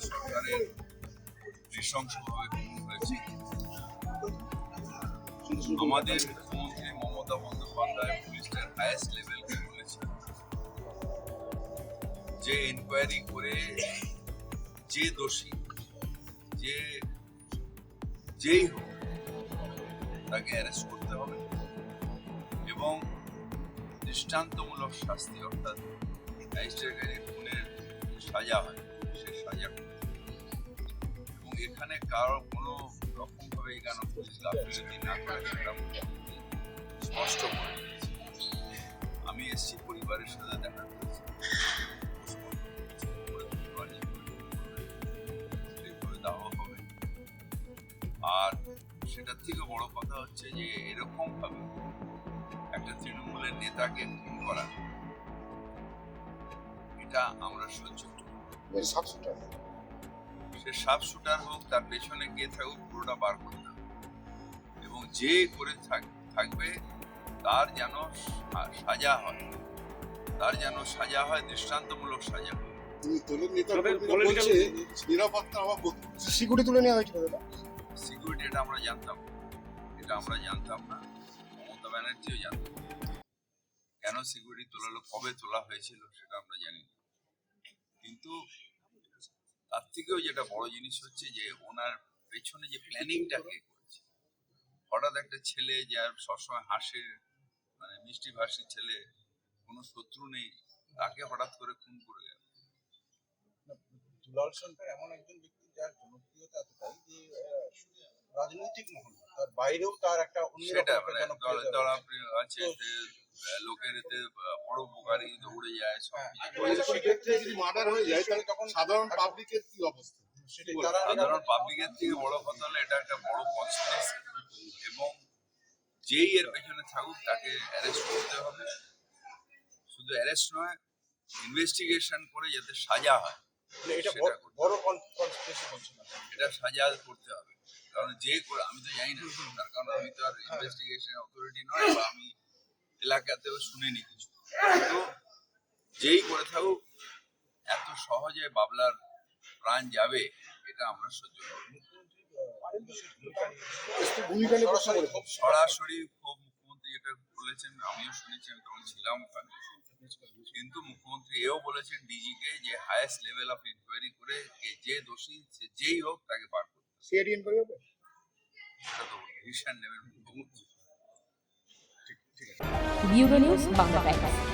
সরকারের নৃশংসভাবে খুন হয়েছে। আমাদের মুখ্যমন্ত্রী মমতা বন্দ্যোপাধ্যায় পুলিশের হাইয়েস্ট লেভেলকে বলেছে যে এনকোয়ারি করে যে দোষী যেই হোক তাকে অ্যারেস্ট করতে হবে এবং দৃষ্টান্তমূলক শাস্তি অর্থাৎ ম্যাজিস্ট্রেটের খুনের সাজা হয় সে সাজা এবং এখানে কারো কোনো রকম ভাবে কেন পুলিশ গাফিলতি না করে সেটা স্পষ্ট করে দিয়েছে। আমি এসছি পরিবারের সাথে দেখা করেছি, দেওয়া হবে। আর সেটার থেকে বড় কথা হচ্ছে যে এরকম ভাবে একটা তৃণমূলের নেতাকে খুন করা, এটা আমরা সহ্য করি। সে সাব শুটার হোক, তার পেছনে কে থাকুক, পুরোটা বার করতে হবে এবং যে করে থাকবে তার যেন সাজা হয়, দৃষ্টান্তমূলক সাজা হয়। সিকিউরিটি তুলে নেওয়া হয়েছিল, সিকিউরিটি এটা আমরা জানতাম না, মমতা ব্যানার্জিও জানতাম কেন সিকিউরিটি তোলালো, কবে তোলা হয়েছিল সেটা আমরা জানি না। কিন্তু তার থেকেও যেটা বড় জিনিস হচ্ছে যে ওনার পেছনে যে প্ল্যানিংটা কে করেছে। হঠাৎ একটা ছেলে যার সবসময় হাসে, মানে মিষ্টি ভাষী ছেলে, কোনো শত্রু নেই, তাকে হঠাৎ করে খুন করে গেল। দুলাল সরকার এমন একজন ব্যক্তি যার জনপ্রিয়তা এতটাই যে রাজনৈতিক মহল তার বাইরেও তার একটা আছে, লোকের এতে পরোপকারী দৌড়ে যায় সব। সেক্ষেত্রে যদি মার্ডার হয়ে যায় তাহলে তখন সাধারণ পাবলিকের কি অবস্থা? সাধারণ পাবলিকের থেকে বড় কথা হলো এটা একটা বড় কনস্পিরেসি এবং যেই এর পেছনে থাকুক তাকে অ্যারেস্ট করতে হবে। শুধু অ্যারেস্ট নয়, ইনভেস্টিগেশন করে যাতে সাজা হয়, এটা বড় কনস্পিরেসি বলছেন, এটা সাজা করতে হবে। কারণ আমি তো জানি না, তার কারণ আমি তো আর ইনভেস্টিগেশন অথরিটি নয় বা আমি এলাকাতেও শুনিনি কিছু, কিন্তু যেই করে থাকুক এত সহজে বাবলার প্রাণ যাবে এটা আমরা সহ্য করব। সরাসরি মুখ্যমন্ত্রী যেটা বলেছেন আমিও শুনেছি, আমি তখন ছিলাম ওখানে, কিন্তু মুখ্যমন্ত্রী এও বলেছেন ডিজিকে যে হাইয়েস্ট লেভেল অফ ইনকোয়ারি করে যে দোষী সে যেই হোক তাকে বার করতে হবে। সেটা তো ডিসিশন নেবেন মুখ্যমন্ত্রী। Bureau news Bangla Times.